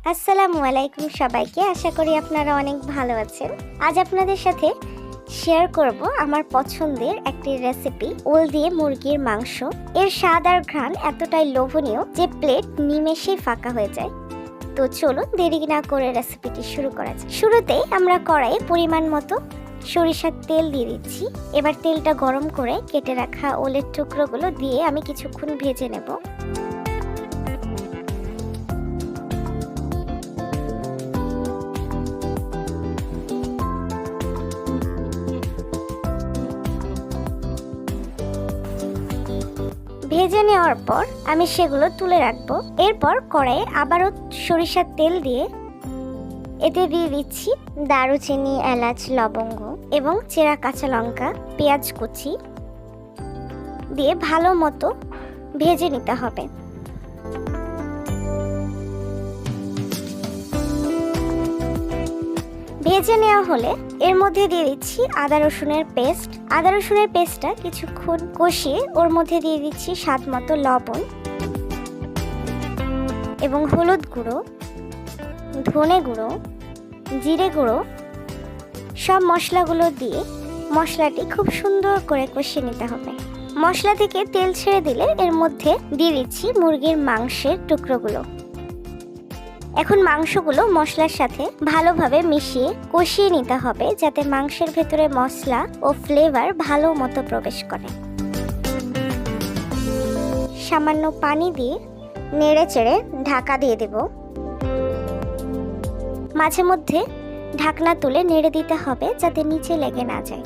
আসসালামু আলাইকুম সবাইকে, আশা করি আপনারা অনেক ভালো আছেন। আজ আপনাদের সাথে শেয়ার করব আমার পছন্দের একটি রেসিপি, ওল দিয়ে মুরগির মাংস। এর স্বাদ আর ঘ্রাণ এতটাই লোভনীয় যে প্লেট নিমেষেই ফাঁকা হয়ে যায়। তো চলুন দেরি না করে রেসিপিটি শুরু করা যাক। শুরুতেই আমরা কড়াইয়ে পরিমাণ মতো সরিষার তেল দিয়ে দিচ্ছি। এবার তেলটা গরম করে কেটে রাখা ওলের টুকরোগুলো দিয়ে আমি কিছুক্ষণ ভেজে নেব। ভেজে নেওয়ার পর আমি সেগুলো তুলে রাখবো। এরপর কড়াইয়ে আবারও সরিষার তেল দিয়ে এতে দিয়ে দিচ্ছি দারুচিনি, এলাচ, লবঙ্গ এবং চেরা কাঁচা লঙ্কা, পেঁয়াজ কুচি দিয়ে ভালো মতো ভেজে নিতে হবে। ভেজে নেওয়া হলে এর মধ্যে দিয়ে দিচ্ছি আদা রসুনের পেস্ট। আদা রসুনের পেস্টটা কিছুক্ষণ কষিয়ে ওর মধ্যে দিয়ে দিচ্ছি স্বাদ মতো লবণ এবং হলুদ গুঁড়ো, ধনে গুঁড়ো, জিরে গুঁড়ো। সব মশলাগুলো দিয়ে মশলাটি খুব সুন্দর করে কষিয়ে নিতে হবে। মশলা থেকে তেল ছেড়ে দিলে এর মধ্যে দিয়ে দিচ্ছি মুরগির মাংসের টুকরোগুলো। এখন মাংসগুলো মশলার সাথে ভালোভাবে মিশিয়ে কষিয়ে নিতে হবে, যাতে মাংসের ভেতরে মশলা ও ফ্লেভার ভালো মতো প্রবেশ করে। সামান্য পানি দিয়ে নেড়ে চেড়ে ঢাকা দিয়ে দেব। মাঝে মধ্যে ঢাকনা তুলে নেড়ে দিতে হবে যাতে নিচে লেগে না যায়।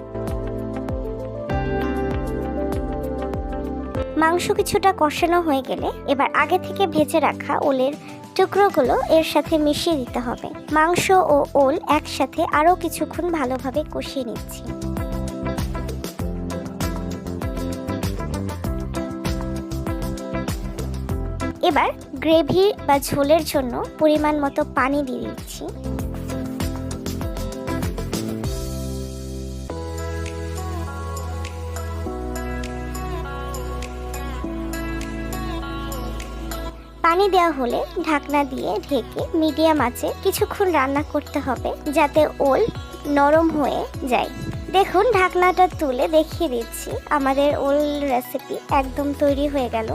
মাংস কিছুটা কষানো হয়ে গেলে এবার আগে থেকে ভেজে রাখা ওলের টুকরোগুলো এর সাথে মিশিয়ে দিতে হবে। মাংস ও ওল একসাথে আরও কিছুক্ষণ ভালোভাবে কষিয়ে নিচ্ছি। এবার গ্রেভি বা ঝোলের জন্য পরিমাণ মতো পানি দিয়ে দিচ্ছি। পানি দেওয়া হলে ঢাকনা দিয়ে ঢেকে মিডিয়াম আঁচে কিছুক্ষণ রান্না করতে হবে, যাতে ওল নরম হয়ে যায়। দেখুন, ঢাকনাটা তুলে দেখিয়ে দিচ্ছি, আমাদের ওল রেসিপি একদম তৈরি হয়ে গেল।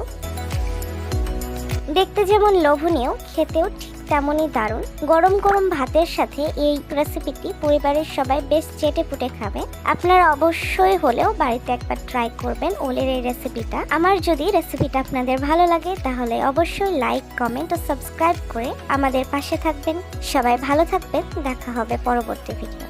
দেখতে যেমন লোভনীয়, খেতেও ঠিক তেমনই দারুণ। গরম গরম ভাতের সাথে এই রেসিপিটি পরিবারের সবাই বেশ চেটে পুটে খাবে। আপনারা অবশ্যই হলেও বাড়িতে একবার ট্রাই করবেন ওলের এই রেসিপিটা। আমার যদি রেসিপিটা আপনাদের ভালো লাগে তাহলে অবশ্যই লাইক, কমেন্ট ও সাবস্ক্রাইব করে আমাদের পাশে থাকবেন। সবাই ভালো থাকবেন, দেখা হবে পরবর্তী ভিডিও।